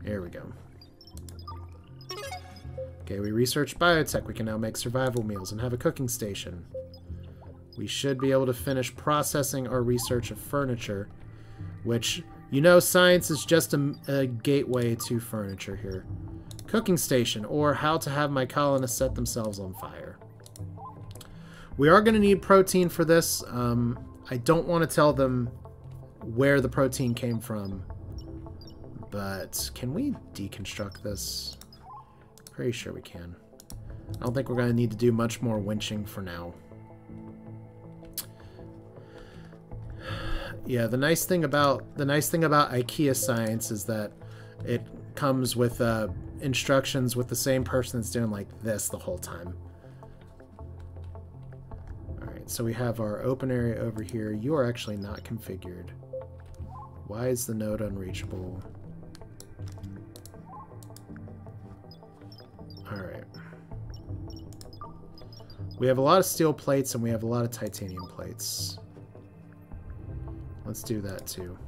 There we go. Okay, we researched biotech. We can now make survival meals and have a cooking station. We should be able to finish processing our research of furniture, which, you know, science is just a gateway to furniture here. Cooking station, or how to have my colonists set themselves on fire. We are going to need protein for this. I don't want to tell them where the protein came from, but can we deconstruct this? Pretty sure we can. I don't think we're going to need to do much more winching for now. Yeah, the nice thing about IKEA science is that it comes with instructions with the same person that's doing like this the whole time. Alright, so we have our open area over here. You are actually not configured. Why is the node unreachable? Alright. We have a lot of steel plates and we have a lot of titanium plates. Let's do that too.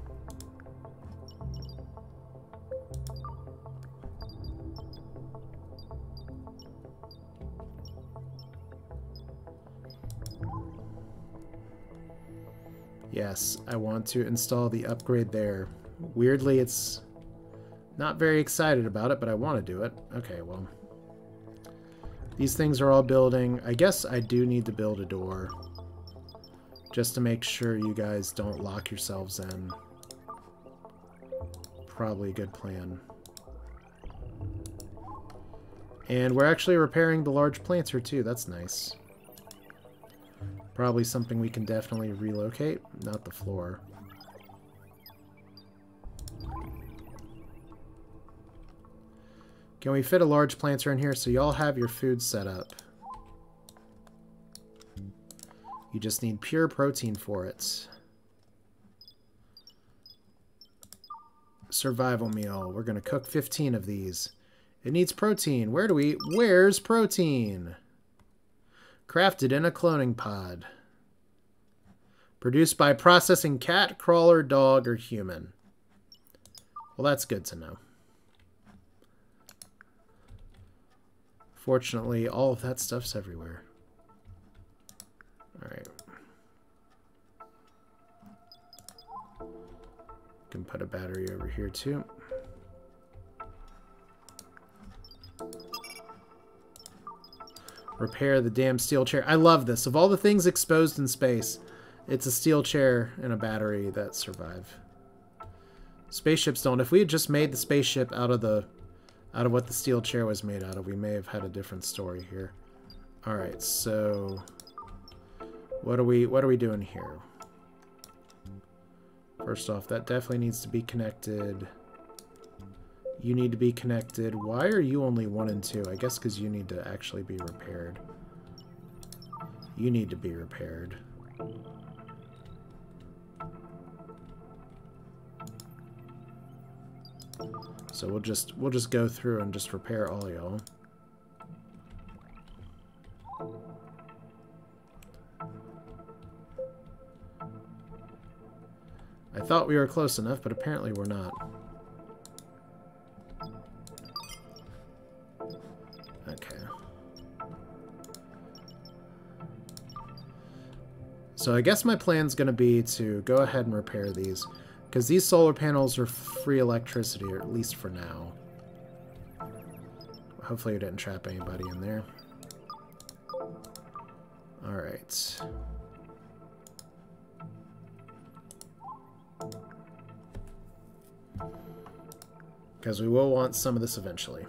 Yes, I want to install the upgrade there. Weirdly, it's not very excited about it, but I want to do it. Okay, well. These things are all building. I guess I do need to build a door. Just to make sure you guys don't lock yourselves in. Probably a good plan. And we're actually repairing the large planter too. That's nice. Probably something we can definitely relocate. Not the floor. Can we fit a large planter in here so y'all have your food set up? You just need pure protein for it. Survival meal. We're going to cook 15 of these. It needs protein. Where's protein? Crafted in a cloning pod. Produced by processing cat, crawler, dog, or human. Well, that's good to know. Fortunately, all of that stuff's everywhere. Alright. Can put a battery over here too. Repair the damn steel chair. I love this. Of all the things exposed in space, it's a steel chair and a battery that survive. Spaceships don't. If we had just made the spaceship out of what the steel chair was made out of, we may have had a different story here. Alright, so what are we doing here? First off, that definitely needs to be connected. You need to be connected. Why are you only 1 and 2? I guess because you need to actually be repaired. You need to be repaired. So we'll just go through and just repair all y'all. I thought we were close enough, but apparently we're not. Okay. So I guess my plan's going to be to go ahead and repair these, because these solar panels are free electricity, or at least for now. Hopefully we didn't trap anybody in there. Alright. Because we will want some of this eventually.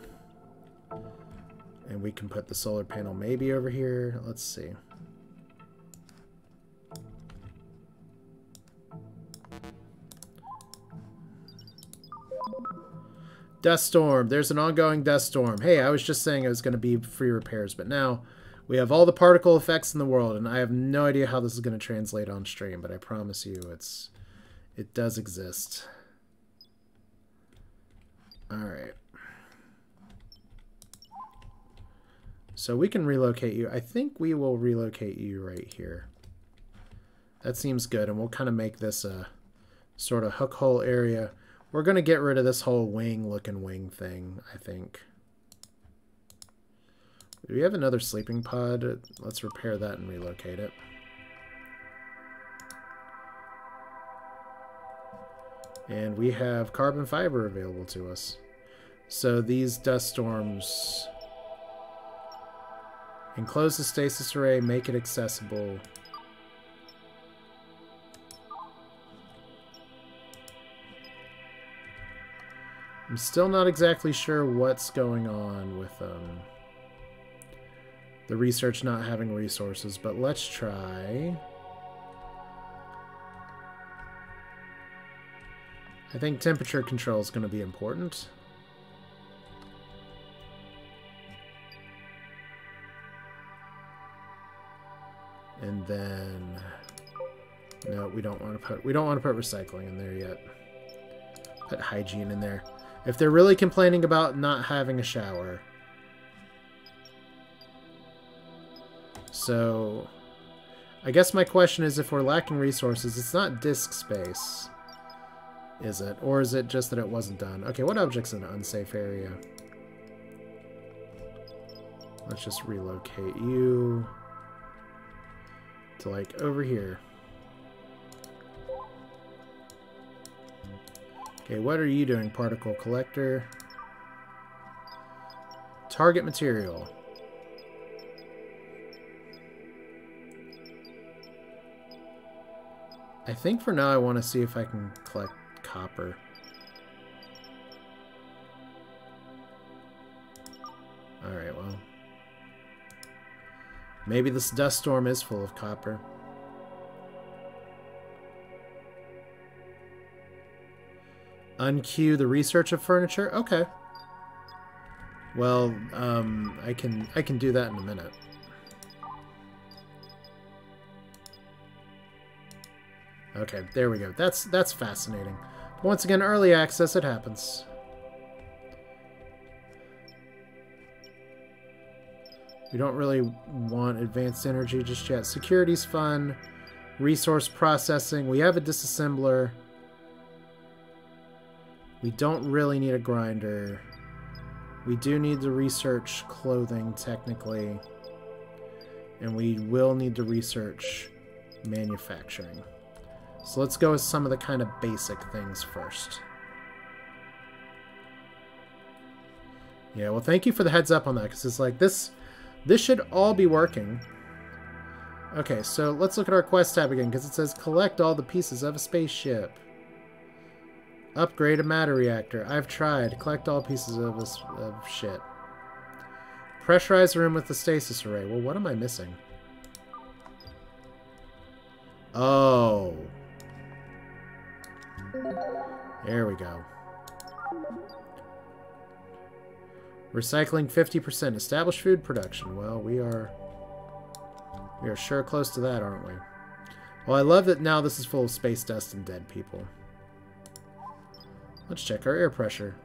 And we can put the solar panel maybe over here. Let's see. Dust storm. There's an ongoing dust storm. Hey, I was just saying it was going to be free repairs, but now we have all the particle effects in the world, and I have no idea how this is going to translate on stream, but I promise you it does exist. Alright. So we can relocate you. I think we will relocate you right here. That seems good, and we'll kind of make this a sort of hook hole area. We're going to get rid of this whole wing-looking wing thing, I think. Do we have another sleeping pod? Let's repair that and relocate it. And we have carbon fiber available to us. So these dust storms enclose the stasis array, make it accessible. I'm still not exactly sure what's going on with the research not having resources, but let's try. I think temperature control is going to be important. And then no, we don't want to put recycling in there yet. Put hygiene in there. If they're really complaining about not having a shower. So I guess my question is, if we're lacking resources, it's not disk space, is it? Or is it just that it wasn't done? Okay, what object's in an unsafe area? Let's just relocate you to, like, over here. Okay, what are you doing, particle collector? Target material. I think for now I want to see if I can collect copper. Alright, well. Maybe this dust storm is full of copper. Unqueue the research of furniture? Okay. Well, I can do that in a minute. Okay, there we go. That's fascinating. Once again, early access, it happens. We don't really want advanced energy just yet. Security's fun. Resource processing. We have a disassembler. We don't really need a grinder. We do need to research clothing, technically. And we will need to research manufacturing. So let's go with some of the kind of basic things first. Yeah, well, thank you for the heads up on that, because it's like, this should all be working. Okay, so let's look at our quest tab again, because it says collect all the pieces of a spaceship. Upgrade a matter reactor. I've tried. Collect all pieces of shit. Pressurize the room with the stasis array. Well, what am I missing? Oh. There we go. Recycling 50%. Establish food production. Well, we are sure close to that, aren't we? Well, I love that now this is full of space dust and dead people. Let's check our air pressure.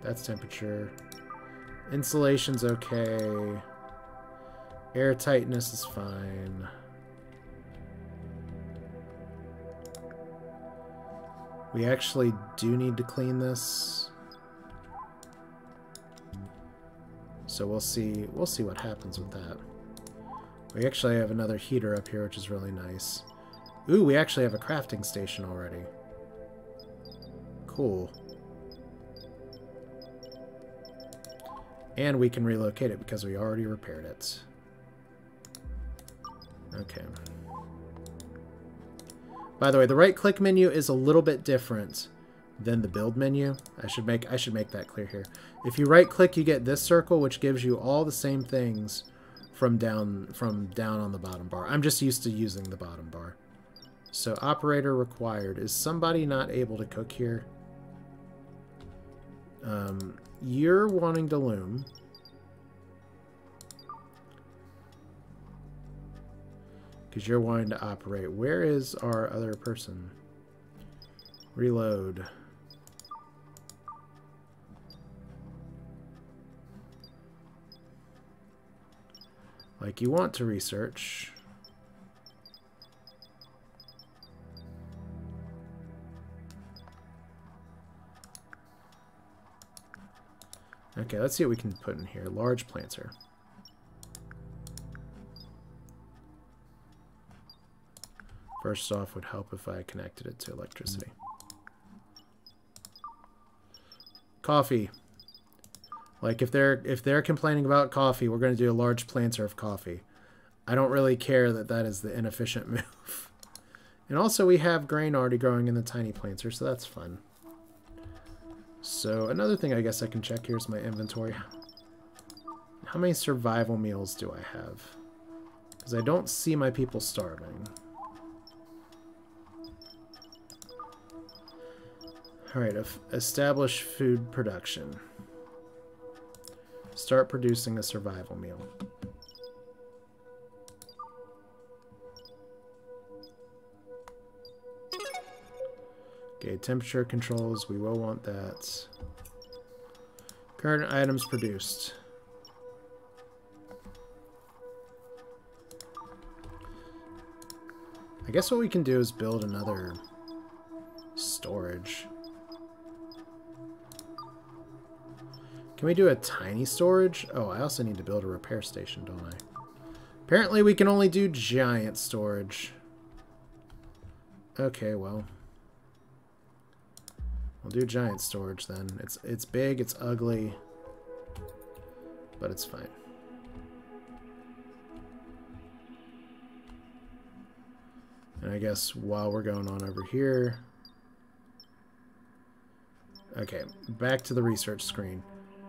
That's temperature. Insulation's okay. Air tightness is fine. We actually do need to clean this. So we'll see what happens with that. We actually have another heater up here, which is really nice. Ooh, we actually have a crafting station already. Cool. And we can relocate it because we already repaired it. Okay. By the way, the right-click menu is a little bit different than the build menu. I should make that clear here. If you right-click, you get this circle, which gives you all the same things from down on the bottom bar. I'm just used to using the bottom bar. So operator required. Is somebody not able to cook here? You're wanting to loom. Because you're wanting to operate. Where is our other person? Reload. Like, you want to research. Okay, let's see what we can put in here. Large planter. First off, would help if I connected it to electricity. Coffee. Like if they're complaining about coffee, we're going to do a large planter of coffee. I don't really care that that is the inefficient move. And also we have grain already growing in the tiny planter, so that's fun. So another thing I guess I can check here is my inventory. How many survival meals do I have? Because I don't see my people starving. Alright, establish food production. Start producing a survival meal. Okay, temperature controls, we will want that. Current items produced. I guess what we can do is build another storage. Can we do a tiny storage? Oh, I also need to build a repair station, don't I? Apparently we can only do giant storage. Okay, well. We'll do giant storage then. It's big, it's ugly, but it's fine. And I guess while we're going on over here... Okay, back to the research screen.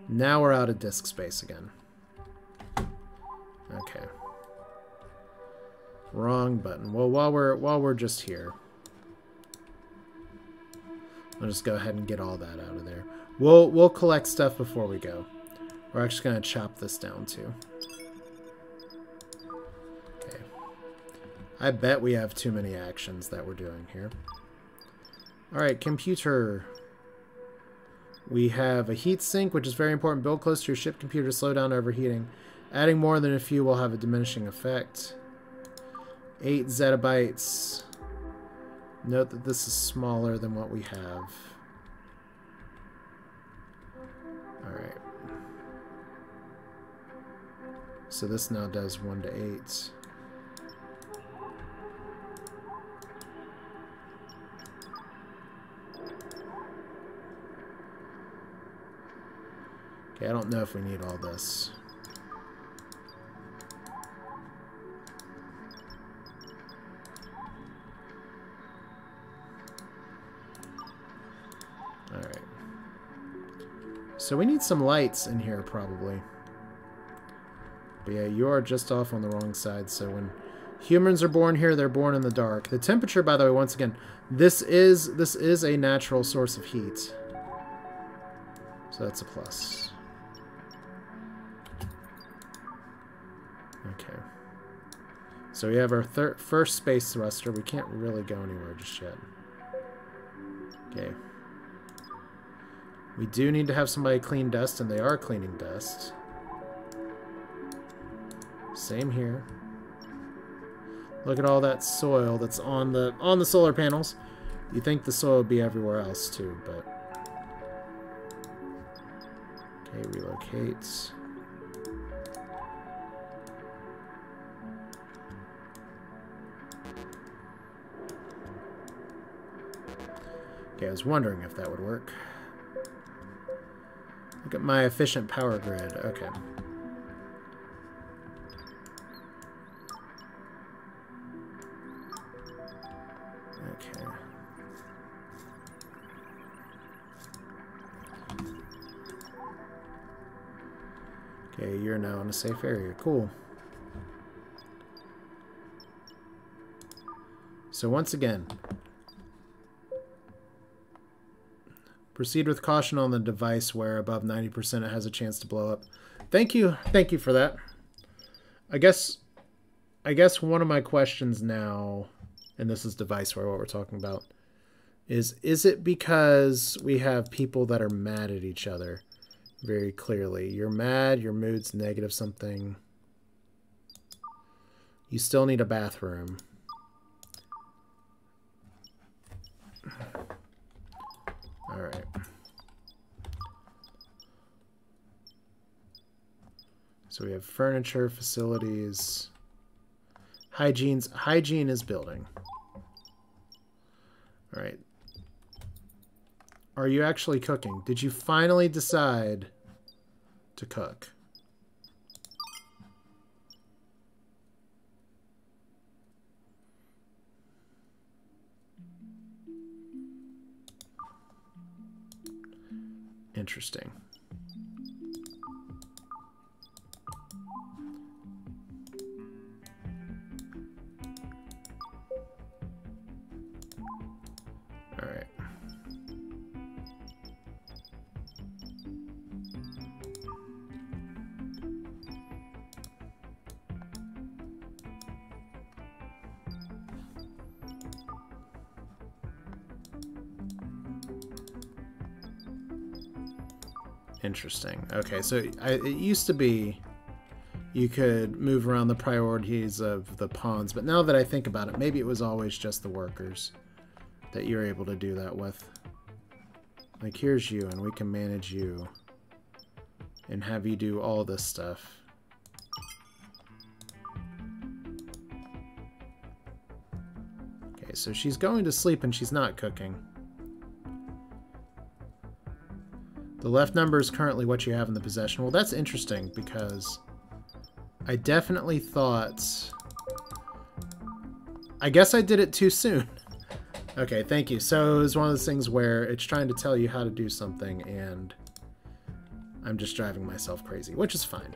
Now we're out of disk space again. Okay. Wrong button. Well, while we're just here, I'll just go ahead and get all that out of there. We'll collect stuff before we go. We're actually going to chop this down too. Okay. I bet we have too many actions that we're doing here. Alright, computer. We have a heat sink, which is very important. Build close to your ship computer to slow down overheating. Adding more than a few will have a diminishing effect. 8 zettabytes. Note that this is smaller than what we have. Alright. So this now does 1 to 8. Okay, I don't know if we need all this. Alright. So we need some lights in here, probably. But yeah, you are just off on the wrong side, so when humans are born here, they're born in the dark. The temperature, by the way, once again, this is a natural source of heat. So that's a plus. Okay. So we have our first space thruster. We can't really go anywhere just yet. Okay. We do need to have somebody clean dust, and they are cleaning dust. Same here. Look at all that soil that's on the solar panels. You think the soil would be everywhere else too, but okay, relocate. Okay, I was wondering if that would work. Look at my efficient power grid. Okay. Okay. Okay, you're now in a safe area. Cool. So once again, proceed with caution on the device where above 90% it has a chance to blow up. Thank you for that. I guess one of my questions now, and this is deviceware, what we're talking about, is it because we have people that are mad at each other very clearly? You're mad, your mood's negative something. You still need a bathroom. Alright. So we have furniture, facilities, hygiene is building. All right. Are you actually cooking? Did you finally decide to cook? Interesting. All right. Interesting. Okay, so it used to be you could move around the priorities of the pawns, but now that I think about it, maybe it was always just the workers that you're able to do that with. Like, here's you, and we can manage you and have you do all this stuff. Okay, so she's going to sleep and she's not cooking. The left number is currently what you have in the possession. Well, that's interesting because I definitely thought... I guess I did it too soon. Okay, thank you. So it was one of those things where it's trying to tell you how to do something and I'm just driving myself crazy, which is fine.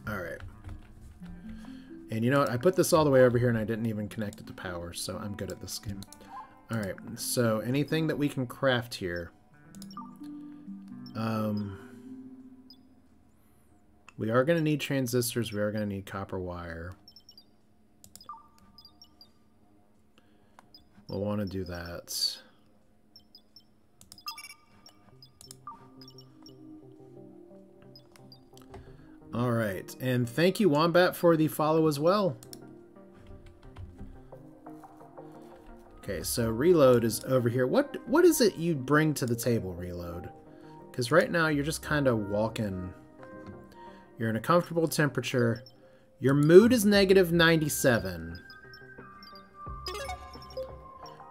Alright. And you know what? I put this all the way over here and I didn't even connect it to power, so I'm good at this game. Alright, so anything that we can craft here. We are going to need transistors. We are going to need copper wire. We'll want to do that. Alright, and thank you, Wombat, for the follow as well. Okay, so Reload is over here. What is it you bring to the table, Reload? Because right now you're just kind of walking. You're in a comfortable temperature. Your mood is negative 97.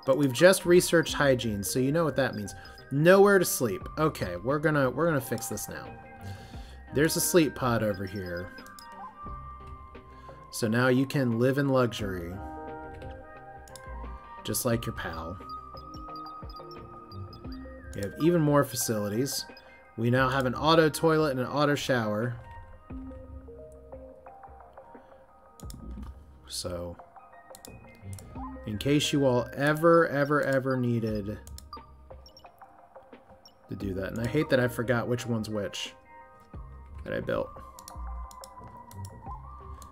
But we've just researched hygiene, so you know what that means. Nowhere to sleep. Okay, we're gonna fix this now. There's a sleep pod over here. So now you can live in luxury. Just like your pal. We have even more facilities. We now have an auto toilet and an auto shower. So, in case you all ever needed to do that. And I hate that I forgot which one's which that I built.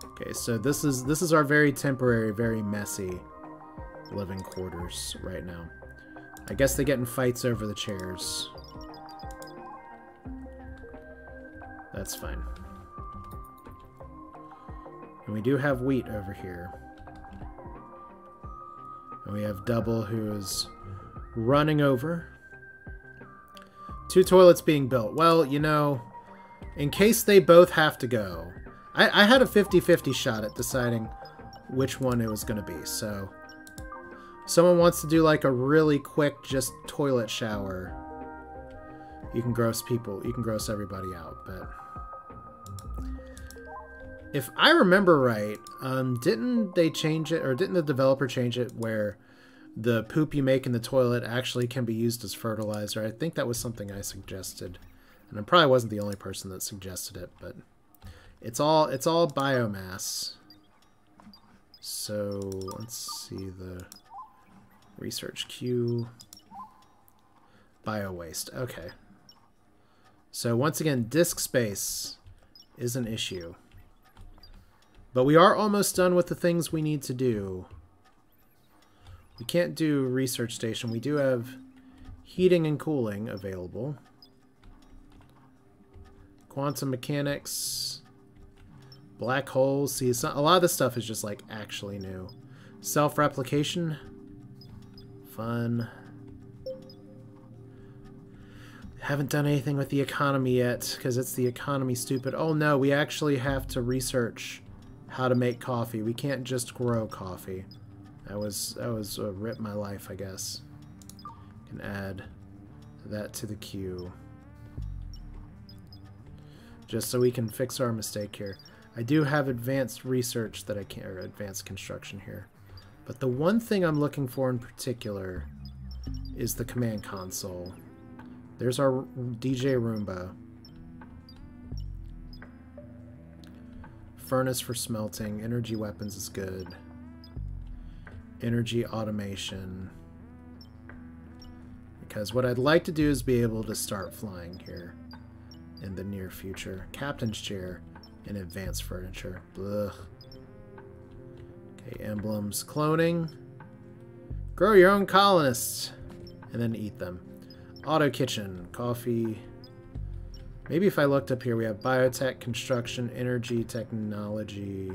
Okay, so this is our very temporary, very messy living quarters right now. I guess they get in fights over the chairs. That's fine. And we do have wheat over here. And we have Double, who is running over. 2 toilets being built. Well, you know, in case they both have to go. I had a 50-50 shot at deciding which one it was going to be, so... Someone wants to do like a really quick just toilet shower. You can gross people, you can gross everybody out, but... If I remember right, didn't they change it, or didn't the developer change it where the poop you make in the toilet actually can be used as fertilizer? I think that was something I suggested. And I probably wasn't the only person that suggested it, but it's all biomass. So let's see the research queue. Bio waste. Okay. So once again, disk space is an issue. But we are almost done with the things we need to do. We can't do research station. We do have heating and cooling available. Quantum mechanics. Black holes. See, a lot of this stuff is just like actually new. Self-replication. Fun. Haven't done anything with the economy yet, because it's the economy, stupid. Oh no, we actually have to research how to make coffee. We can't just grow coffee. That was a rip my life, I guess. Can add that to the queue. Just so we can fix our mistake here. I do have advanced research that I can't, or advanced construction here. But the one thing I'm looking for in particular is the command console. There's our DJ Roomba. Furnace for smelting. Energy weapons is good. Energy automation. Because what I'd like to do is be able to start flying here in the near future. Captain's chair and advanced furniture. Ugh. Okay, emblems. Cloning. Grow your own colonists. And then eat them. Auto kitchen, coffee. Maybe if I looked up here, we have biotech, construction, energy, technology,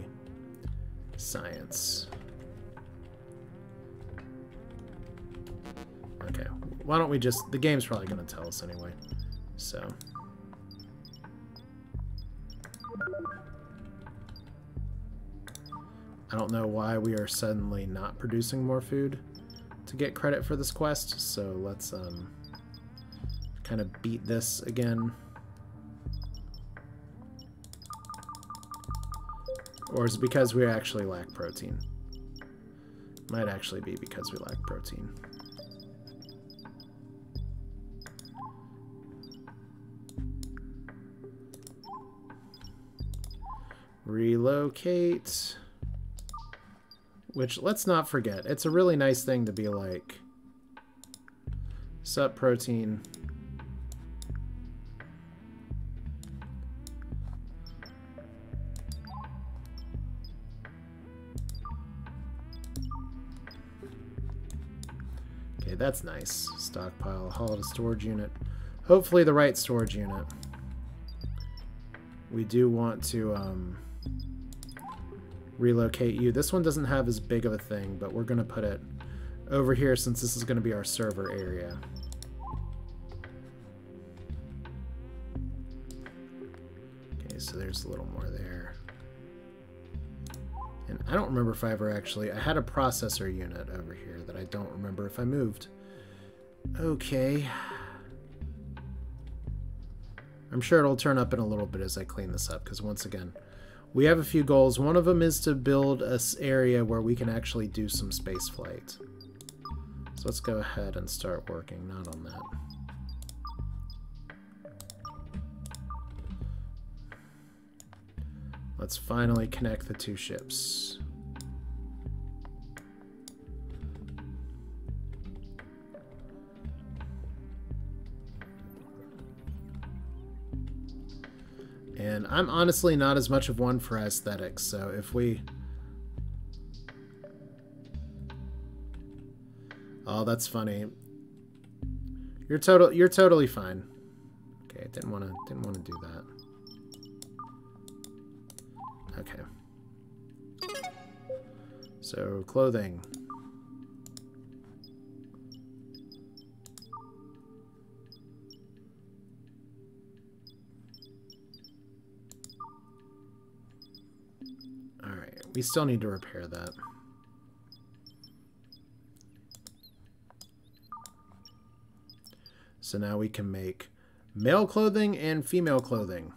science. Okay, why don't we just... The game's probably going to tell us anyway, so... I don't know why we are suddenly not producing more food to get credit for this quest, so let's, kind of beat this again. Or is it because we actually lack protein? Might actually be because we lack protein. Relocate. Which, let's not forget, it's a really nice thing to be like, sup protein. Okay, that's nice. Stockpile, haul to storage unit. Hopefully the right storage unit. We do want to relocate you. This one doesn't have as big of a thing, but we're going to put it over here since this is going to be our server area. Okay, so there's a little more there. And I don't remember if I ever actually... I had a processor unit over here that I don't remember if I moved. Okay. I'm sure it'll turn up in a little bit as I clean this up, because once again, we have a few goals. One of them is to build an area where we can actually do some space flight. So let's go ahead and start working, not on that. Let's finally connect the two ships. And I'm honestly not as much of one for aesthetics, so if we... Oh, that's funny. You're totally fine. Okay, didn't want to do that. Okay. So, clothing. Alright, we still need to repair that. So now we can make male clothing and female clothing.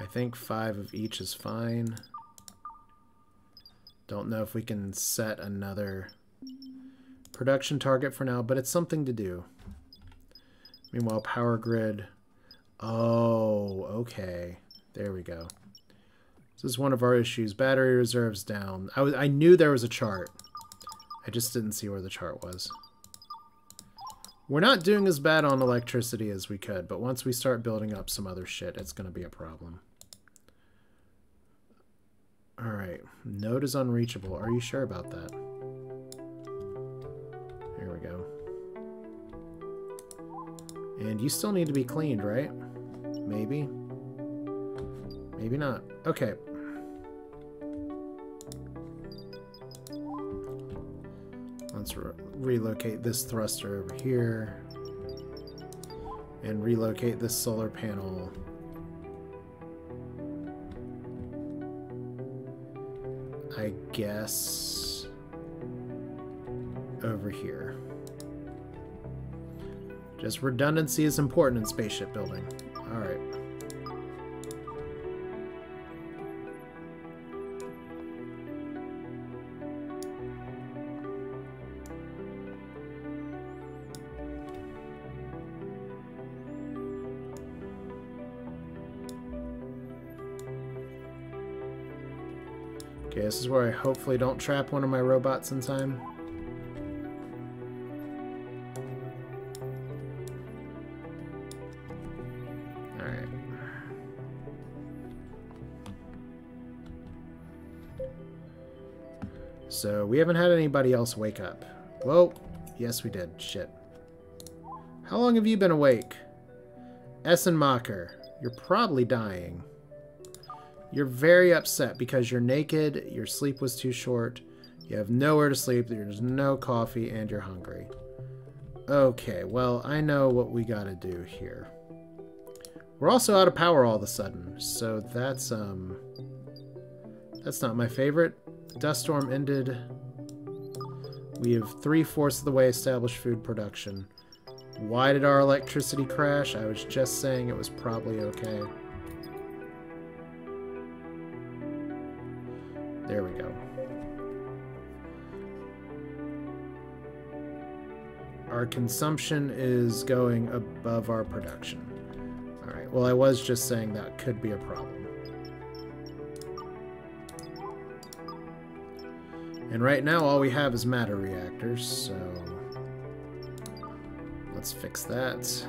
I think 5 of each is fine. Don't know if we can set another production target for now, but it's something to do. Meanwhile, power grid. Oh, okay. There we go. This is one of our issues. Battery reserves down. I knew there was a chart. I just didn't see where the chart was. We're not doing as bad on electricity as we could, but once we start building up some other shit, it's going to be a problem. Alright. Node is unreachable. Are you sure about that? Here we go. And you still need to be cleaned, right? Maybe. Maybe not. Okay. let's relocate this thruster over here. And relocate this solar panel. I guess over here. Just redundancy is important in spaceship building. Alright. Okay, this is where I hopefully don't trap one of my robots in time. Alright. So, we haven't had anybody else wake up. Whoa. Yes, we did. Shit. How long have you been awake? Essenmacher, you're probably dying. You're very upset because you're naked, your sleep was too short, you have nowhere to sleep, there's no coffee, and you're hungry. Okay, well, I know what we gotta do here. We're also out of power all of a sudden, so that's not my favorite. The dust storm ended. We have 3/4 of the way established food production. Why did our electricity crash? I was just saying it was probably okay. There we go. Our consumption is going above our production. Alright, well I was just saying that could be a problem. And right now all we have is matter reactors, so let's fix that.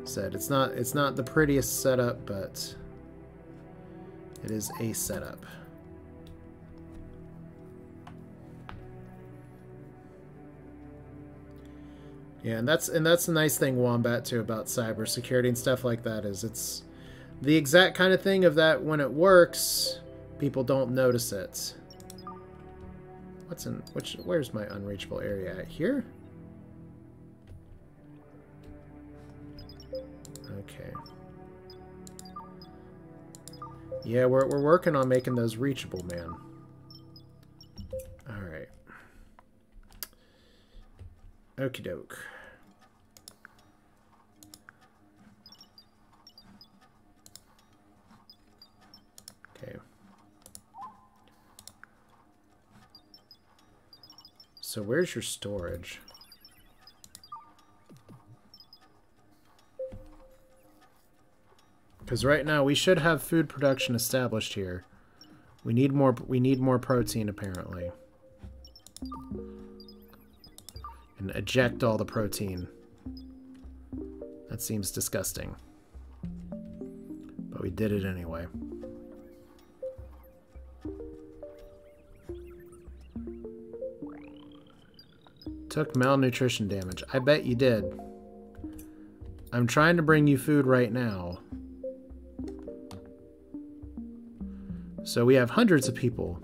Said it's not the prettiest setup, but it is a setup. Yeah, and that's the nice thing, Wombat, too, about cybersecurity and stuff like that, is it's the exact kind of thing of that when it works, people don't notice it. Where's my unreachable area at? Here? Okay. Yeah, we're working on making those reachable, man. Alright. Okie doke. Okay. So where's your storage? Because right now we should have food production established here. We need more protein apparently. And eject all the protein. That seems disgusting. But we did it anyway. Took malnutrition damage. I bet you did. I'm trying to bring you food right now. So we have hundreds of people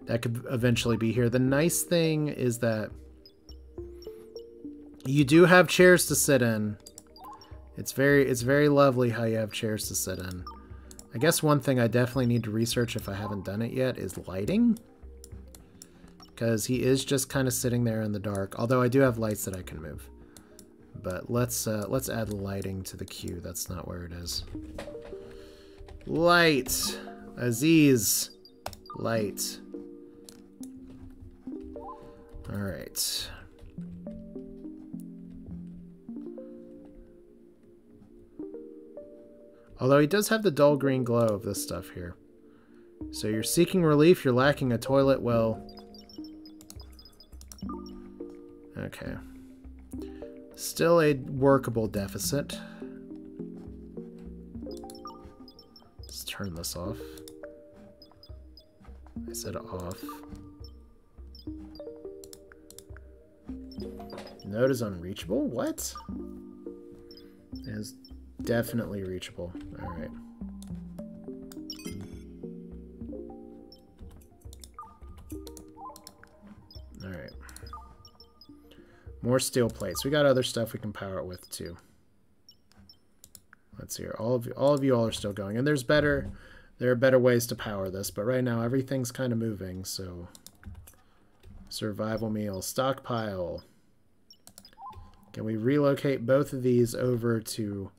that could eventually be here. The nice thing is that you do have chairs to sit in. It's very lovely how you have chairs to sit in. I guess one thing I definitely need to research if I haven't done it yet is lighting. Because he is just kind of sitting there in the dark. Although I do have lights that I can move. But let's add lighting to the queue. That's not where it is. Light! Aziz! Light. Alright. Although he does have the dull green glow of this stuff here. So you're seeking relief, you're lacking a toilet, well... Okay. Still a workable deficit. Let's turn this off. I said off. Node is unreachable? What? It is definitely reachable. Alright. More steel plates. We got other stuff we can power it with too. Let's see here. All of you all are still going, and there are better ways to power this, but right now everything's kind of moving. So survival meal, stockpile. Can we relocate both of these over to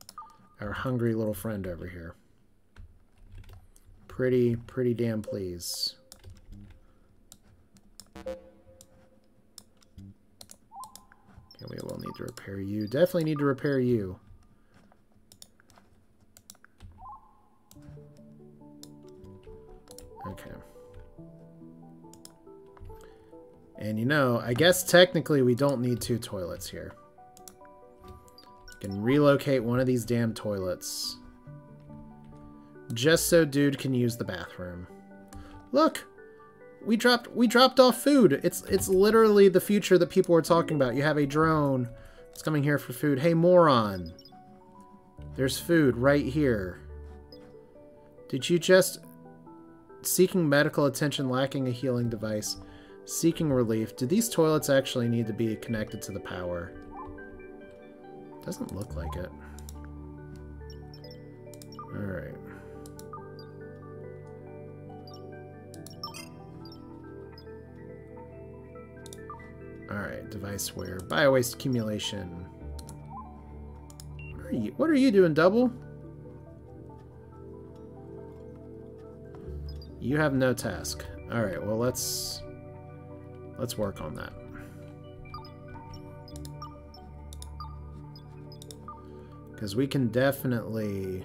our hungry little friend over here? Pretty damn please. Okay, we will need to repair you. Definitely need to repair you. Okay. And you know, I guess technically we don't need 2 toilets here. Can relocate one of these damn toilets. Just so dude can use the bathroom. Look! We dropped off food. It's literally the future that people were talking about. You have a drone that's coming here for food. Hey, moron. There's food right here. Did you just... Seeking medical attention, lacking a healing device. Seeking relief. Do these toilets actually need to be connected to the power? Doesn't look like it. Alright. Alright, device wear. Bio-waste accumulation. What are you doing, Double? You have no task. Alright, well let's work on that. Because we can definitely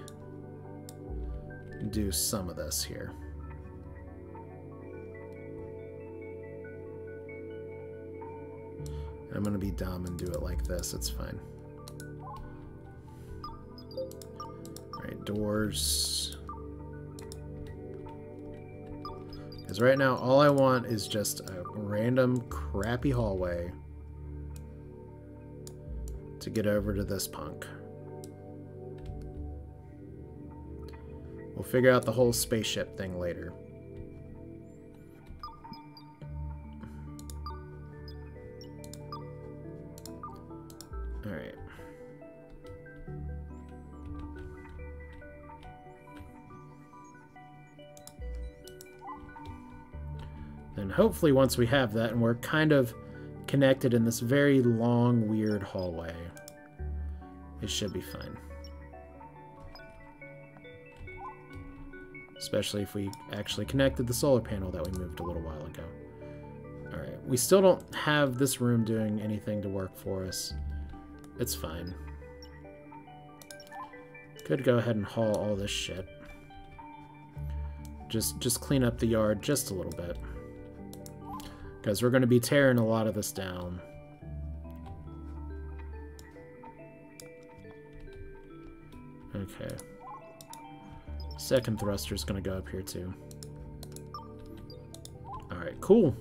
do some of this here. I'm going to be dumb and do it like this. It's fine. Alright, doors. Because right now, all I want is just a random crappy hallway to get over to this punk. We'll figure out the whole spaceship thing later. Alright. Then hopefully once we have that and we're kind of connected in this very long, weird hallway, it should be fine. Especially if we actually connected the solar panel that we moved a little while ago. Alright, we still don't have this room doing anything to work for us. It's fine. Could go ahead and haul all this shit. Just clean up the yard just a little bit. Because we're going to be tearing a lot of this down. Okay. Second thruster is going to go up here too. Alright, cool.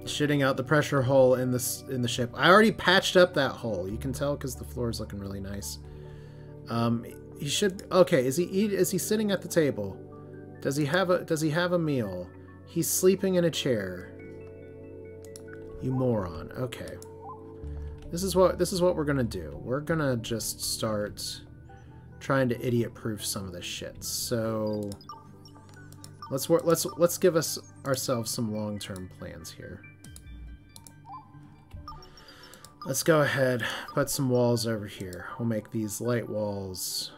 Shitting out the pressure hole in the ship. I already patched up that hole. You can tell because the floor is looking really nice. He should. Okay, is he sitting at the table? Does he have a meal? He's sleeping in a chair. You moron. Okay. This is what we're gonna do. We're gonna just start trying to idiot-proof some of this shit. So let's give ourselves some long-term plans here. Let's go ahead, put some walls over here. We'll make these light walls.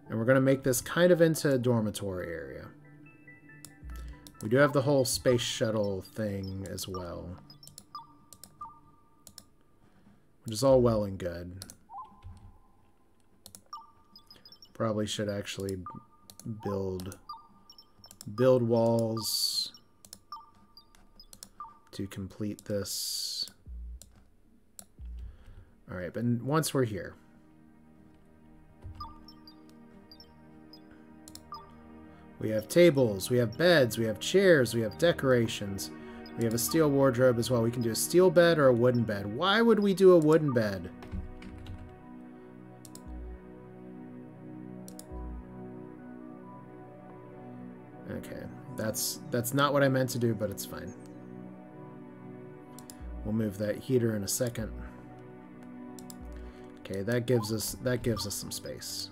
And we're going to make this kind of into a dormitory area. We do have the whole space shuttle thing as well. Which is all well and good. Probably should actually build walls to complete this. Alright, but once we're here, we have tables, we have beds, we have chairs, we have decorations. We have a steel wardrobe as well. We can do a steel bed or a wooden bed. Why would we do a wooden bed? Okay, that's not what I meant to do, but it's fine. We'll move that heater in a second. Okay, that gives us some space.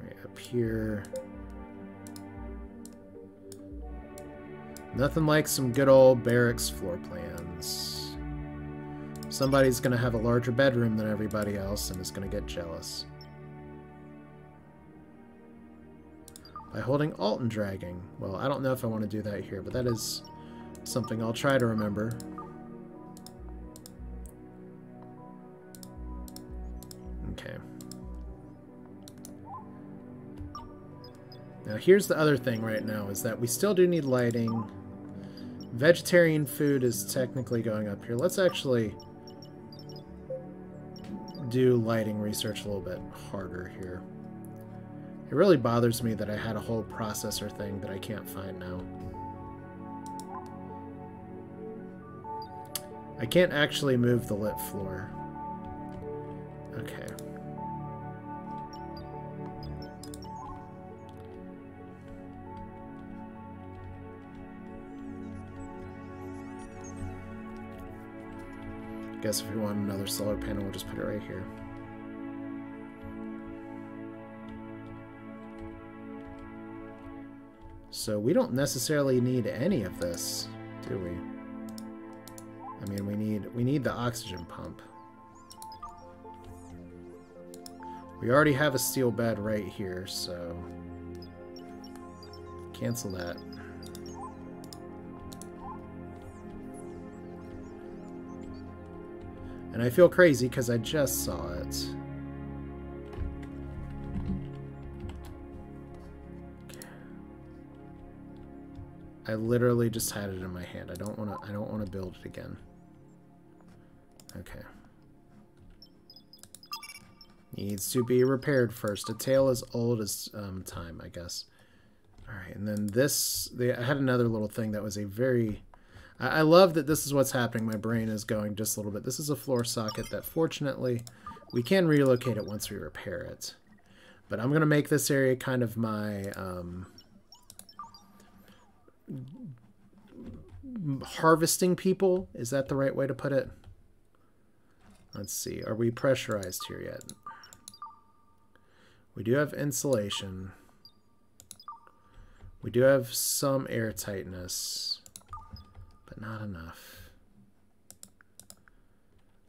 Right up here. Nothing like some good old barracks floor plans. Somebody's gonna have a larger bedroom than everybody else and is gonna get jealous. By holding Alt and dragging. Well, I don't know if I want to do that here, but that is something I'll try to remember. Okay. Now here's the other thing right now, is that we still do need lighting. Vegetarian food is technically going up here. Let's actually do lighting research a little bit harder here. It really bothers me that I had a whole processor thing that I can't find now. I can't actually move the lit floor. Okay. Guess if we want another solar panel, we'll just put it right here. So we don't necessarily need any of this, do we? I mean, we need the oxygen pump. We already have a steel bed right here, so cancel that. And I feel crazy because I just saw it. I literally just had it in my hand. I don't want to build it again. Okay. Needs to be repaired first. A tale as old as time, I guess. All right, and then this. I had another little thing that was a very. I love that this is what's happening. My brain is going just a little bit. This is a floor socket that, fortunately, we can relocate it once we repair it. But I'm gonna make this area kind of my. Harvesting people, is that the right way to put it? Let's see, are we pressurized here yet? We do have insulation. We do have some air tightness, but not enough.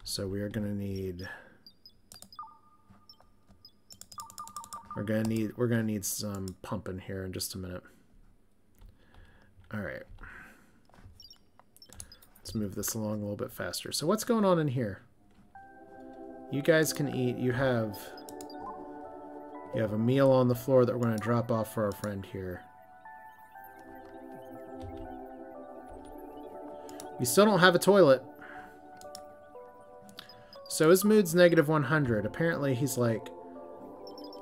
So we are going to need we're going to need some pumping here in just a minute. All right. Let's move this along a little bit faster. So what's going on in here? You guys can eat. You have a meal on the floor that we're going to drop off for our friend here. We still don't have a toilet. So his mood's negative 100. Apparently he's like,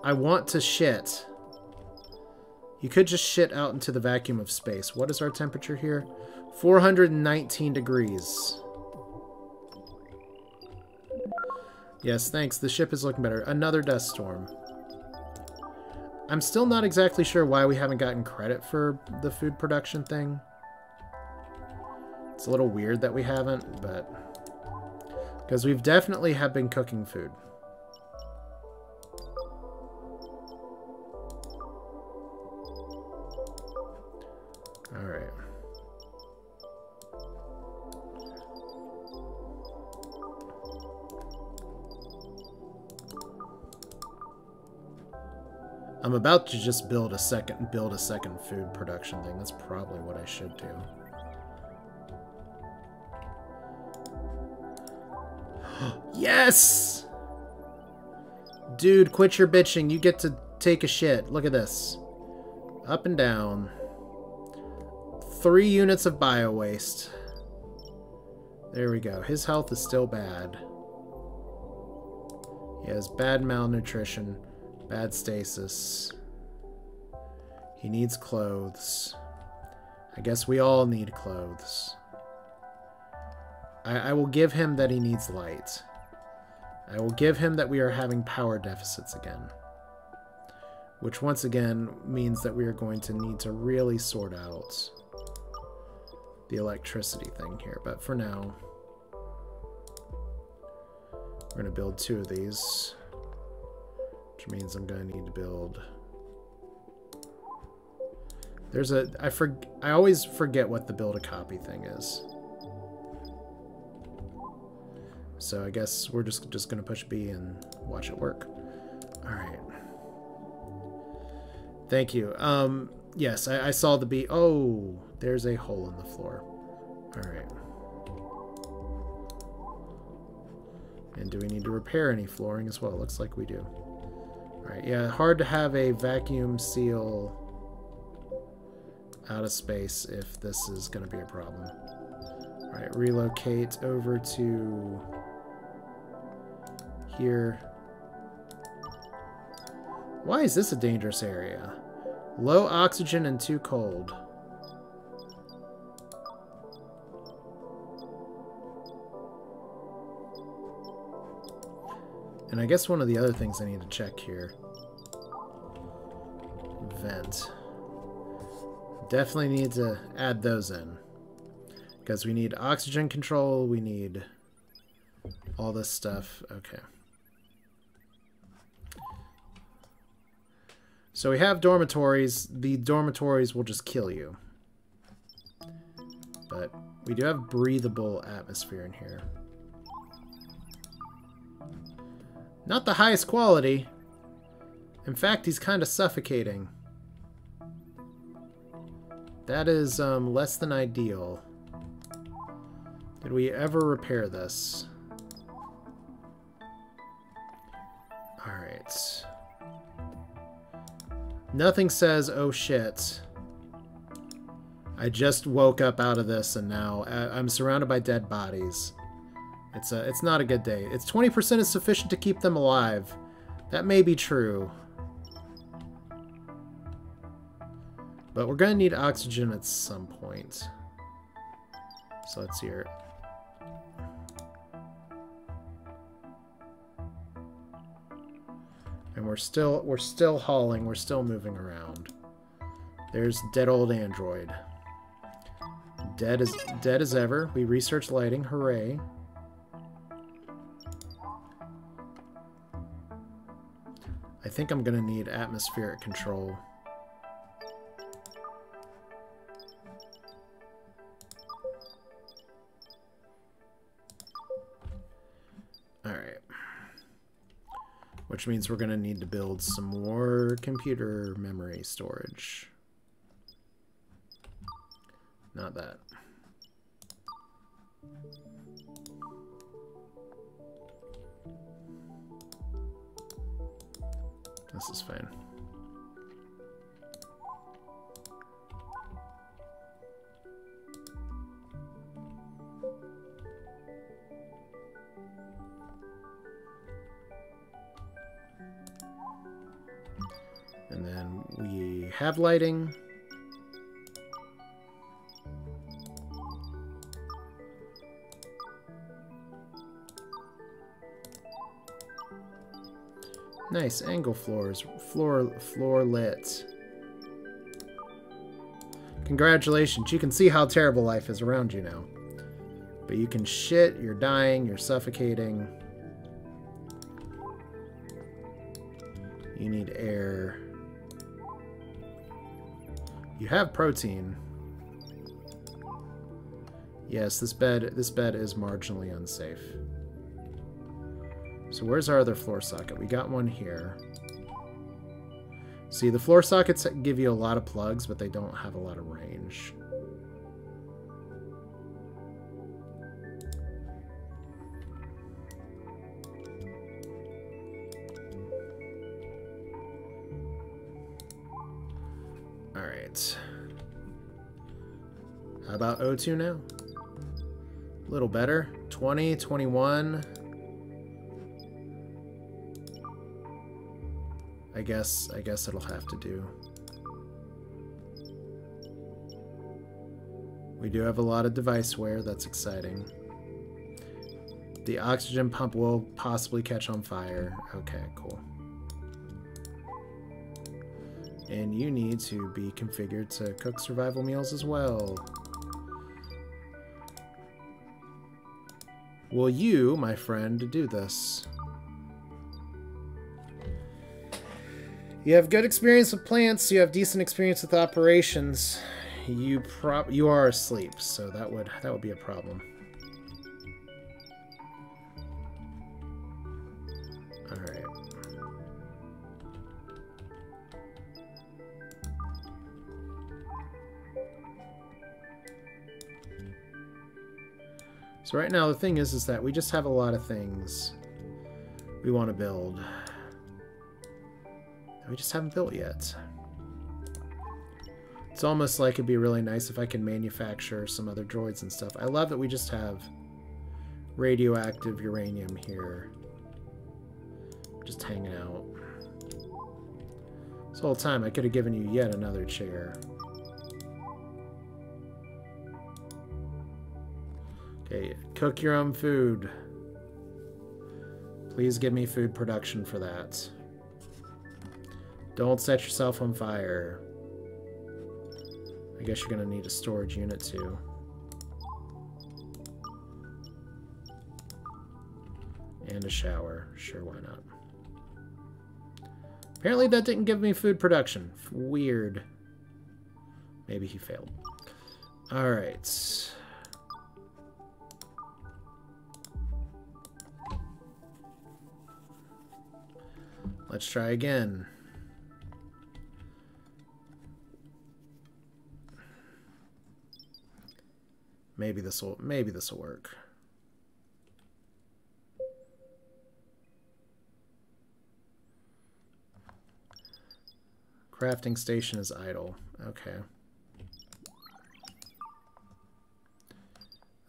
I want to shit. You could just shit out into the vacuum of space. What is our temperature here? 419 degrees. Yes, thanks. The ship is looking better. Another dust storm. I'm still not exactly sure why we haven't gotten credit for the food production thing. It's a little weird that we haven't, but... because we've definitely have been cooking food. Alright. I'm about to just build a second food production thing. That's probably what I should do. Yes! Dude, quit your bitching. You get to take a shit. Look at this. Up and down. 3 units of bio waste. There we go. His health is still bad. He has bad malnutrition, bad stasis. He needs clothes. I guess we all need clothes. I will give him that he needs light. I will give him that we are having power deficits again. which once again means that we are going to need to really sort out the electricity thing here. But for now, we're going to build 2 of these, which means I'm going to need to build... There's a... I always forget what the build a copy thing is. So I guess we're just going to push B and watch it work. Alright. Thank you. Yes, I saw the B. Oh, there's a hole in the floor. Alright. And do we need to repair any flooring as well? Looks like we do. Alright, yeah, hard to have a vacuum seal out of space if this is going to be a problem. Alright, relocate over to here. Why is this a dangerous area? Low oxygen and too cold. And I guess one of the other things I need to check here. Vent. Definitely need to add those in. Because we need oxygen control, we need all this stuff. Okay. So we have dormitories. The dormitories will just kill you. But we do have breathable atmosphere in here. Not the highest quality. In fact, he's kind of suffocating. That is less than ideal. Did we ever repair this? Alright. Nothing says, oh shit. I just woke up out of this and now I'm surrounded by dead bodies. It's not a good day. It's 20% is sufficient to keep them alive. That may be true. But we're going to need oxygen at some point. So let's hear it. And we're still hauling, we're still moving around. There's dead old android. Dead as ever. We researched lighting, hooray. I think I'm gonna need atmospheric control. Alright. Which means we're going to need to build some more computer memory storage. Not that. This is fine. And then we have lighting. Nice angle floors, floor lit. Congratulations, you can see how terrible life is around you now. But you can shit, you're dying, you're suffocating. You need air. You have protein. Yes, this bed is marginally unsafe. So where's our other floor socket? We got one here. See, the floor sockets give you a lot of plugs, but they don't have a lot of range. Alright. How about O2 now? A little better. 20, 21. I guess it'll have to do. We do have a lot of device wear, that's exciting. The oxygen pump will possibly catch on fire. Okay, cool. And you need to be configured to cook survival meals as well. Will you, my friend, do this? You have good experience with plants, you have decent experience with operations. You are asleep, so that would be a problem. Alright. So right now the thing is that we just have a lot of things we want to build that we just haven't built yet. It's almost like it'd be really nice if I can manufacture some other droids and stuff. I love that we just have radioactive uranium here. Just hanging out. This whole time I could have given you yet another chair. Okay, cook your own food. Please give me food production for that. Don't set yourself on fire. I guess you're going to need a storage unit too. And a shower. Sure, why not? Apparently that didn't give me food production. Weird. Maybe he failed. Alright. Let's try again. Maybe this will work. Crafting station is idle. Okay.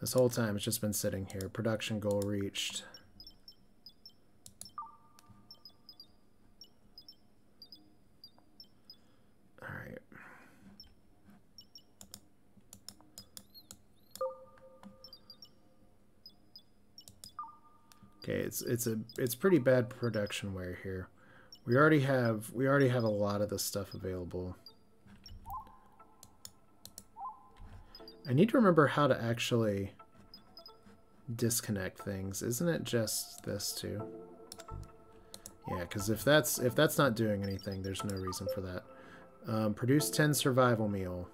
This whole time it's just been sitting here. Production goal reached. Alright. Okay, it's pretty bad production wear here. We already have a lot of this stuff available. I need to remember how to actually disconnect things. Isn't it just this too? Yeah, because if that's not doing anything, there's no reason for that. Produce 10 survival meal.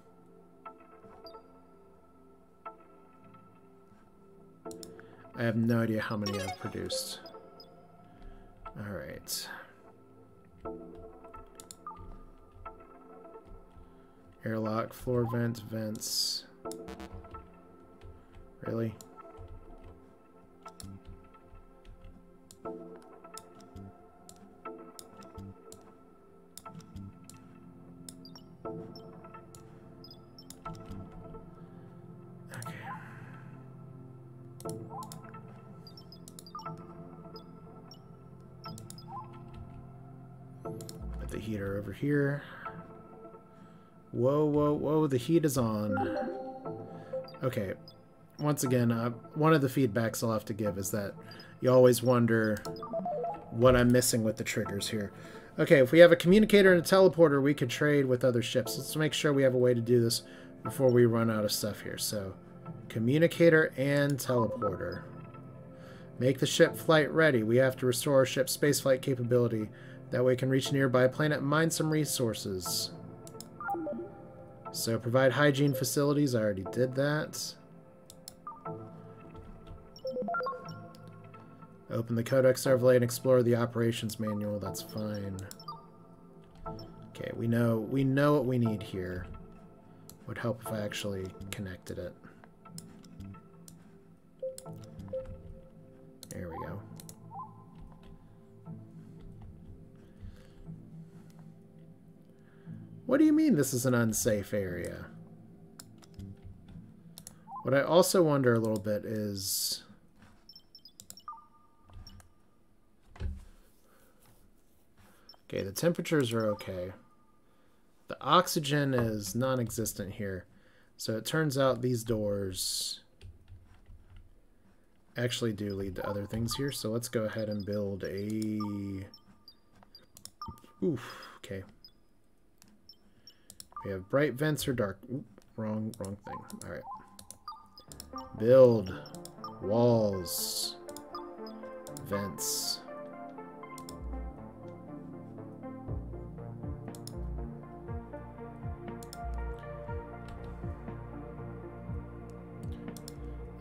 I have no idea how many I've produced. Alright. Airlock, floor vent, vents. Really? Okay. Put the heater over here. Whoa, whoa, whoa, the heat is on. Okay, once again, one of the feedbacks I'll have to give is that you always wonder what I'm missing with the triggers here. Okay, if we have a communicator and a teleporter, we could trade with other ships. Let's make sure we have a way to do this before we run out of stuff here. So, communicator and teleporter. Make the ship flight ready. We have to restore our ship's spaceflight capability. That way we can reach a nearby planet and mine some resources. So provide hygiene facilities. I already did that. Open the Codex Overlay and explore the operations manual. That's fine. Okay, we know what we need here. Would help if I actually connected it. There we go. What do you mean this is an unsafe area? What I also wonder a little bit is... Okay, the temperatures are okay. The oxygen is non-existent here. So it turns out these doors actually do lead to other things here. So let's go ahead and build a... Oof, okay. We have bright vents or dark... Oop, wrong thing. Alright. Build. Walls. Vents.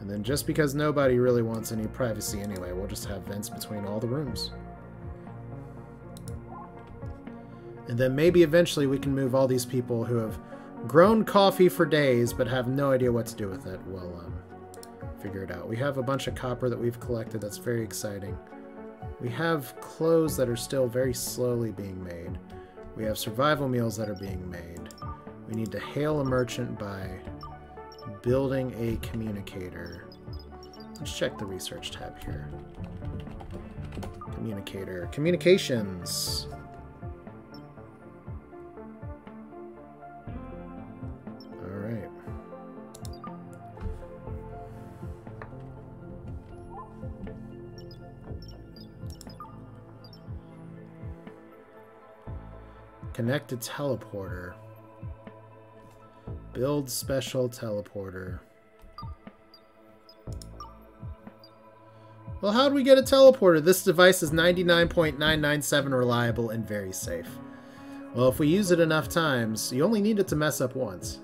And then just because nobody really wants any privacy anyway, we'll just have vents between all the rooms. And then maybe eventually we can move all these people who have grown coffee for days but have no idea what to do with it. We'll figure it out. We have a bunch of copper that we've collected. That's very exciting. We have clothes that are still very slowly being made. We have survival meals that are being made. We need to hail a merchant by building a communicator. Let's check the research tab here. Communicator. Communications. Alright. Connect a teleporter. Build special teleporter. Well, how do we get a teleporter? This device is 99.997 reliable and very safe. Well, if we use it enough times, you only need it to mess up once.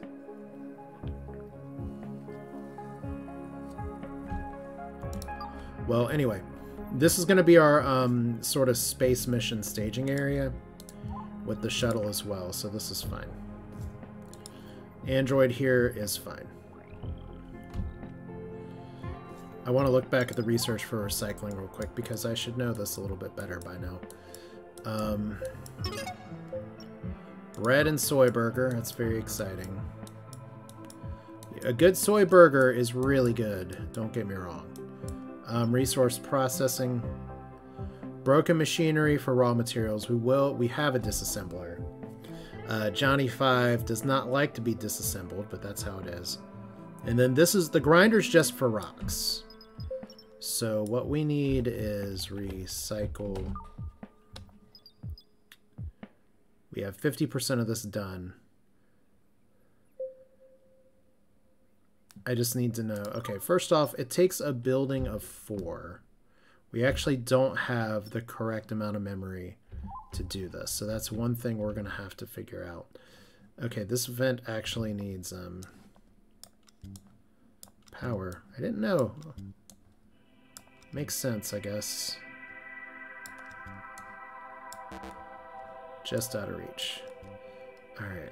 Well, anyway, this is going to be our sort of space mission staging area with the shuttle as well, so this is fine. Android here is fine. I want to look back at the research for recycling real quick because I should know this a little bit better by now. Bread and soy burger, that's very exciting. A good soy burger is really good, don't get me wrong. Resource processing. Broken machinery for raw materials. We have a disassembler. Johnny 5 does not like to be disassembled, but that's how it is. And then this is the grinder's just for rocks. So what we need is recycle. We have 50% of this done. I just need to know. Okay, first off, it takes a building of 4. We actually don't have the correct amount of memory to do this. So that's one thing we're going to have to figure out. Okay, this vent actually needs power. I didn't know. Makes sense, I guess. Just out of reach. Alright.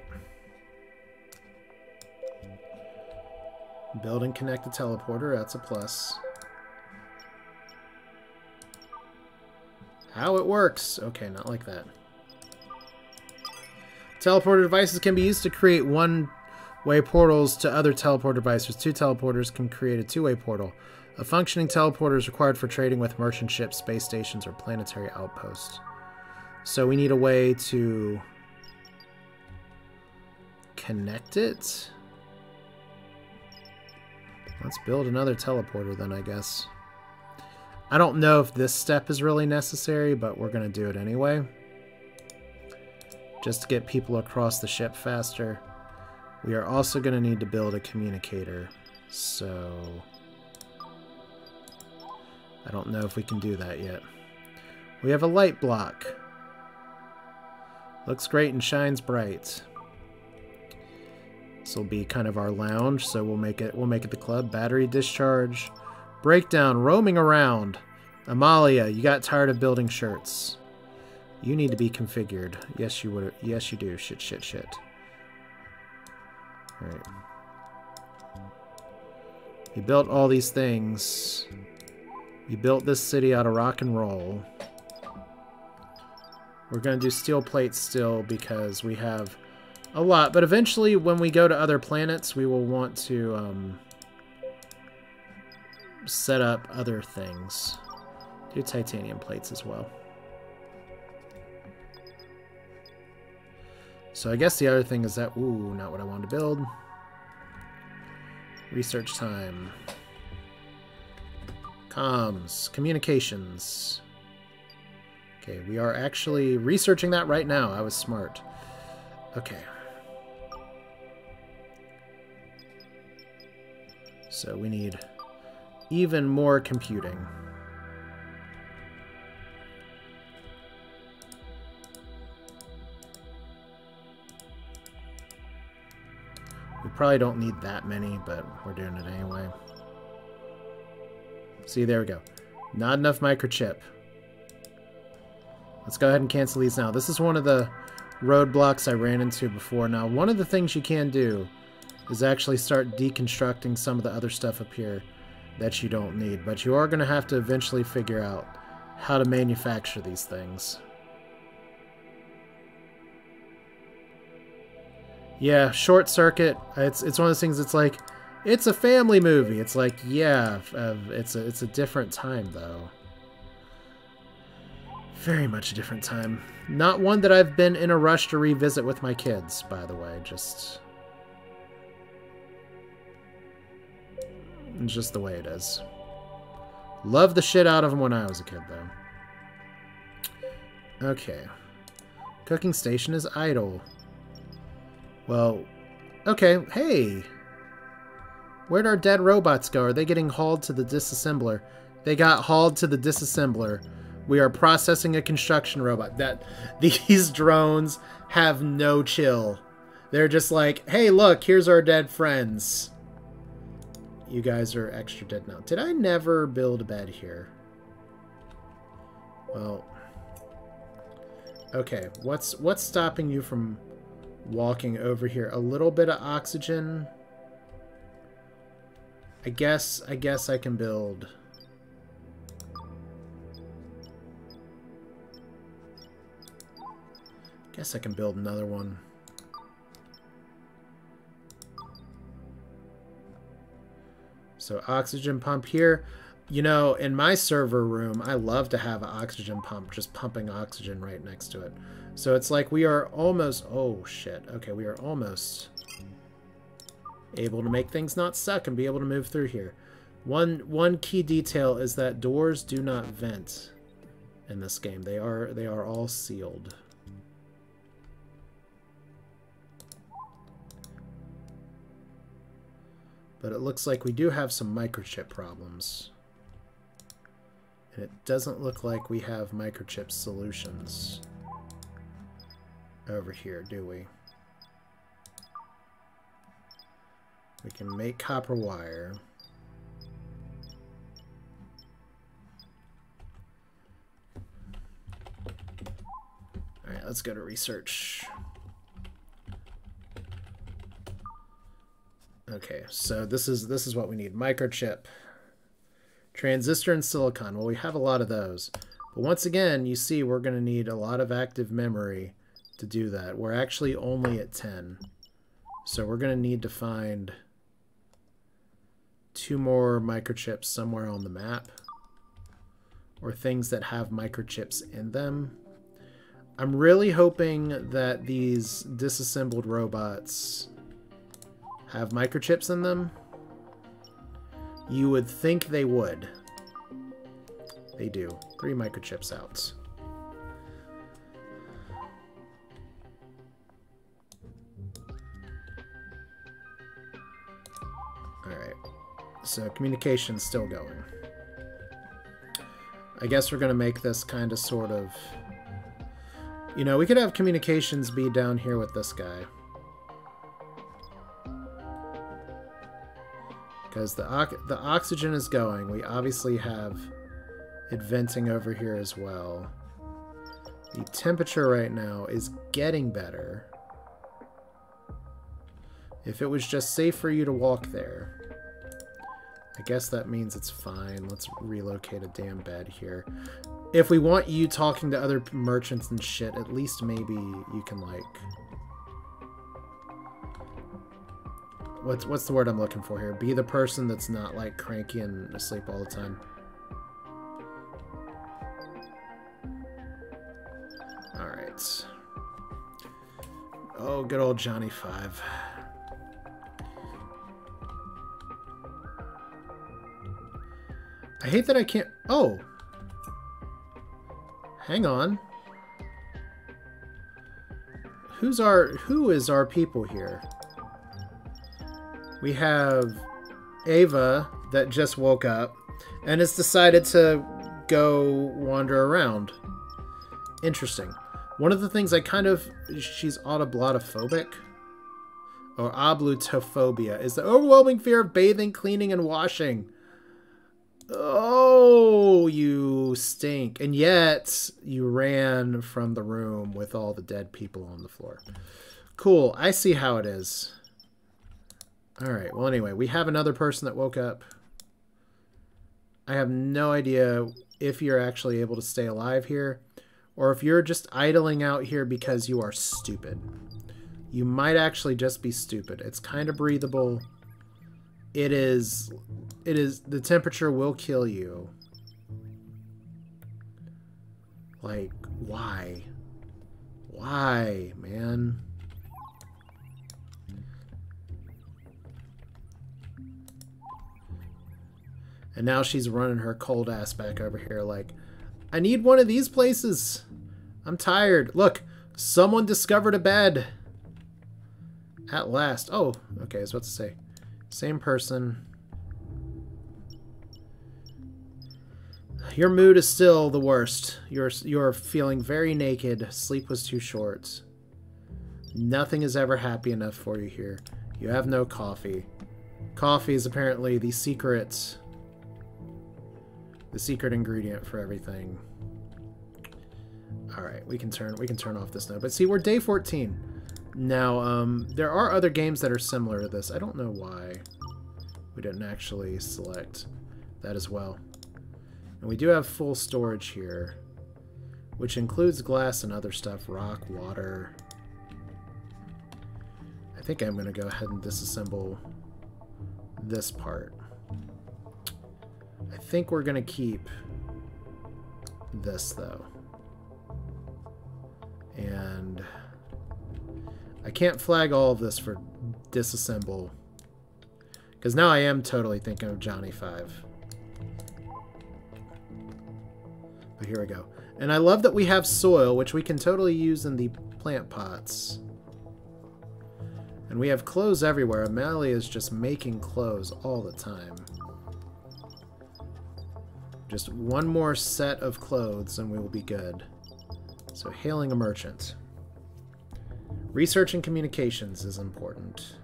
Build and connect the teleporter, that's a plus. How it works. Okay, not like that. Teleporter devices can be used to create one-way portals to other teleporter devices. 2 teleporters can create a 2-way portal. A functioning teleporter is required for trading with merchant ships, space stations, or planetary outposts. So we need a way to connect it. Let's build another teleporter then, I guess. I don't know if this step is really necessary, but we're going to do it anyway. Just to get people across the ship faster. We are also going to need to build a communicator. So I don't know if we can do that yet. We have a light block. Looks great and shines bright. This will be kind of our lounge, so we'll make it the club. Battery discharge. Breakdown, roaming around. Amalia, you got tired of building shirts. You need to be configured. Yes, you would. Yes, you do. Shit, shit, shit. Alright. You built all these things. You built this city out of rock and roll. We're going to do steel plates still because we have a lot. But eventually, when we go to other planets, we will want to set up other things. Do titanium plates as well. So I guess the other thing is that... Ooh, not what I wanted to build. Research time. Comms. Communications. Okay, we are actually researching that right now. I was smart. Okay. So we need even more computing. We probably don't need that many, but we're doing it anyway. See, there we go. Not enough microchip. Let's go ahead and cancel these now. This is one of the roadblocks I ran into before. Now, one of the things you can do is actually start deconstructing some of the other stuff up here that you don't need. But you are going to have to eventually figure out how to manufacture these things. Yeah, Short Circuit, it's one of those things that's like, it's a family movie. It's like, yeah, it's a different time, though. Very much a different time. Not one that I've been in a rush to revisit with my kids, by the way. It's just the way it is. Loved the shit out of them when I was a kid, though. Okay. Cooking station is idle. Well, okay, hey! Where'd our dead robots go? Are they getting hauled to the disassembler? They got hauled to the disassembler. We are processing a construction robot. These drones have no chill. They're just like, hey, look, here's our dead friends. You guys are extra dead now. Did I never build a bed here? Well, okay. What's stopping you from walking over here? A little bit of oxygen. I guess I can build. Guess I can build another one. So oxygen pump here. You know, in my server room, I love to have an oxygen pump, just pumping oxygen right next to it. So it's like we are almost, oh shit. Okay, we are almost able to make things not suck and be able to move through here. One key detail is that doors do not vent in this game. They are all sealed. But it looks like we do have some microchip problems. And it doesn't look like we have microchip solutions over here, do we? We can make copper wire. Alright, let's go to research. Okay, so this is what we need. Microchip. Transistor and silicon. Well, we have a lot of those. But once again, you see we're going to need a lot of active memory to do that. We're actually only at 10. So we're going to need to find 2 more microchips somewhere on the map. Or things that have microchips in them. I'm really hoping that these disassembled robots have microchips in them. You would think they would. They do. 3 microchips out. Alright. So communication's still going. I guess we're going to make this kind of sort of... You know, we could have communications be down here with this guy. Because the oxygen is going. We obviously have it venting over here as well. The temperature right now is getting better. If it was just safe for you to walk there. I guess that means it's fine. Let's relocate a damn bed here. If we want you talking to other merchants and shit, at least maybe you can, like... What's the word I'm looking for here? Be the person that's not, like, cranky and asleep all the time. Alright. Oh, good old Johnny 5. I hate that I can't... Oh! Hang on. Who is our people here? We have Ava that just woke up and has decided to go wander around. Interesting. One of the things she's autoblottophobic or ablutophobia is the overwhelming fear of bathing, cleaning, and washing. Oh, you stink. And yet you ran from the room with all the dead people on the floor. Cool. I see how it is. Alright, well anyway, we have another person that woke up. I have no idea if you're actually able to stay alive here, or if you're just idling out here because you are stupid. You might actually just be stupid. It's kind of breathable. It is, the temperature will kill you. Like, why? Why, man? And now she's running her cold ass back over here like, I need one of these places. I'm tired. Look, someone discovered a bed. At last. Oh, okay, I was about to say. Same person. Your mood is still the worst. You're feeling very naked. Sleep was too short. Nothing is ever happy enough for you here. You have no coffee. Coffee is apparently the secret ingredient for everything. All right, we can turn off this node. But see, we're day 14 now. There are other games that are similar to this. I don't know why we didn't actually select that as well. And we do have full storage here, which includes glass and other stuff, rock, water. I think I'm going to go ahead and disassemble this part. I think we're going to keep this, though. And I can't flag all of this for disassemble, because now I am totally thinking of Johnny 5. But here we go. And I love that we have soil, which we can totally use in the plant pots. And we have clothes everywhere. Amalia is just making clothes all the time. Just one more set of clothes and we will be good. So, hailing a merchant. Research and communications is important.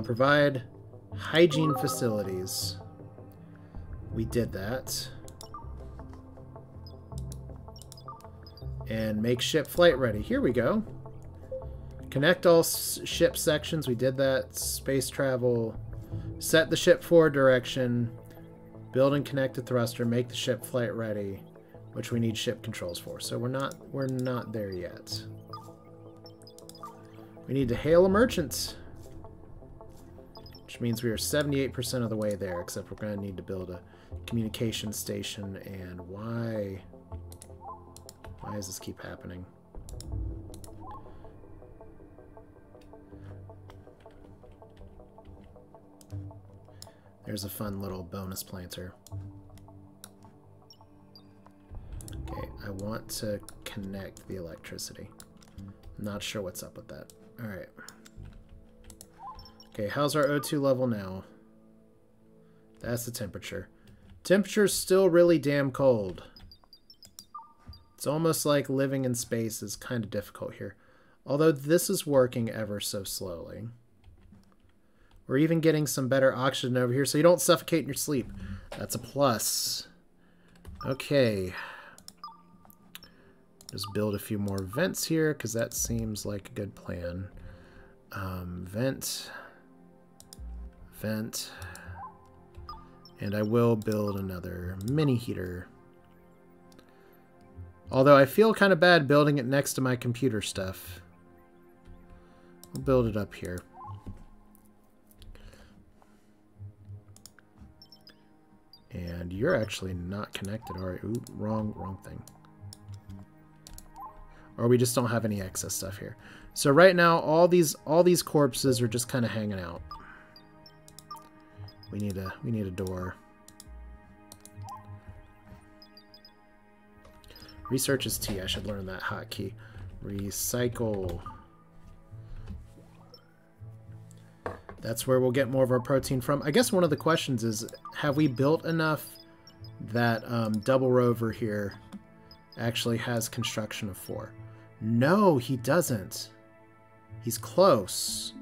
Provide hygiene facilities. We did that. And make ship flight ready. Here we go. Connect all ship sections. We did that. Space travel. Set the ship forward direction. Build and connect a thruster. Make the ship flight ready, which we need ship controls for. So we're not there yet. We need to hail a merchant, which means we are 78% of the way there, except we're going to need to build a communication station. And why does this keep happening? There's a fun little bonus planter. Okay, I want to connect the electricity. Not sure what's up with that. Alright. Okay, how's our O2 level now? That's the temperature. Temperature's still really damn cold. It's almost like living in space is kind of difficult here. Although this is working ever so slowly. We're even getting some better oxygen over here, so you don't suffocate in your sleep. That's a plus. Okay. Just build a few more vents here, because that seems like a good plan. Vent. Vent. And I will build another mini heater. Although I feel kind of bad building it next to my computer stuff. We'll build it up here. And you're actually not connected. All right, ooh, wrong thing. Or we just don't have any excess stuff here. So right now, all these corpses are just kind of hanging out. We need a door. Research is T. I should learn that hotkey. Recycle. That's where we'll get more of our protein from. I guess one of the questions is, have we built enough that double rover here actually has construction of 4? No, he doesn't. He's close.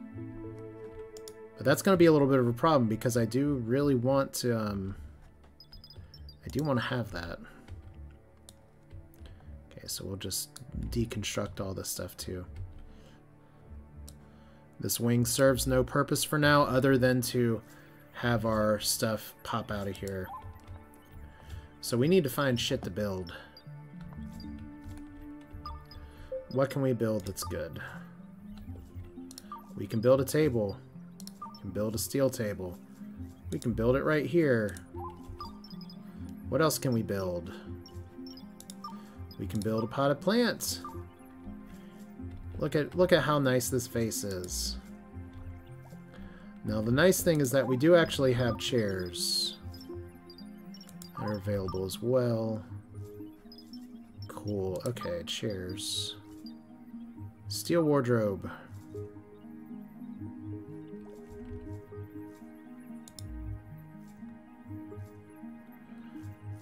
But that's going to be a little bit of a problem because I do really want to... I do want to have that. Okay, so we'll just deconstruct all this stuff too. This wing serves no purpose for now other than to have our stuff pop out of here. So we need to find shit to build. What can we build that's good? We can build a table. We can build a steel table. We can build it right here. What else can we build? We can build a potted plant. Look at how nice this vase is. Now the nice thing is that we do actually have chairs that are available as well. Cool. Okay, chairs. Steel wardrobe.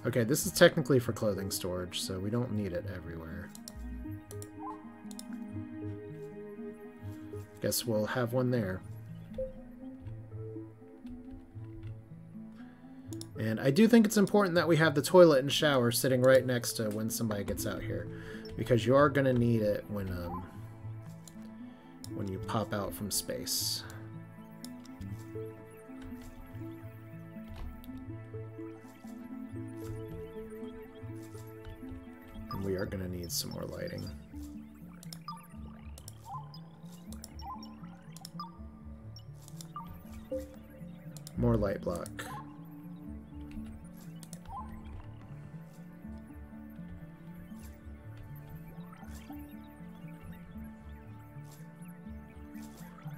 Okay, this is technically for clothing storage, so we don't need it everywhere. Guess we'll have one there. And I do think it's important that we have the toilet and shower sitting right next to when somebody gets out here, because you are going to need it when you pop out from space. And we are going to need some more lighting. More light block.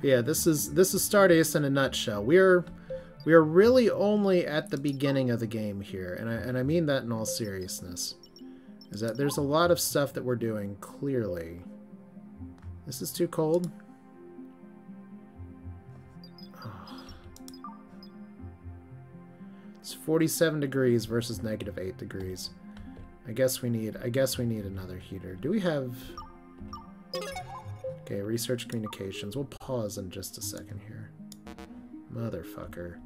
Yeah, this is Stardeus in a nutshell. We are really only at the beginning of the game here, and I mean that in all seriousness. Is that there's a lot of stuff that we're doing clearly. This is too cold. It's 47 degrees versus -8 degrees. I guess we need another heater. Do we have... Okay, research communications. We'll pause in just a second here. Motherfucker.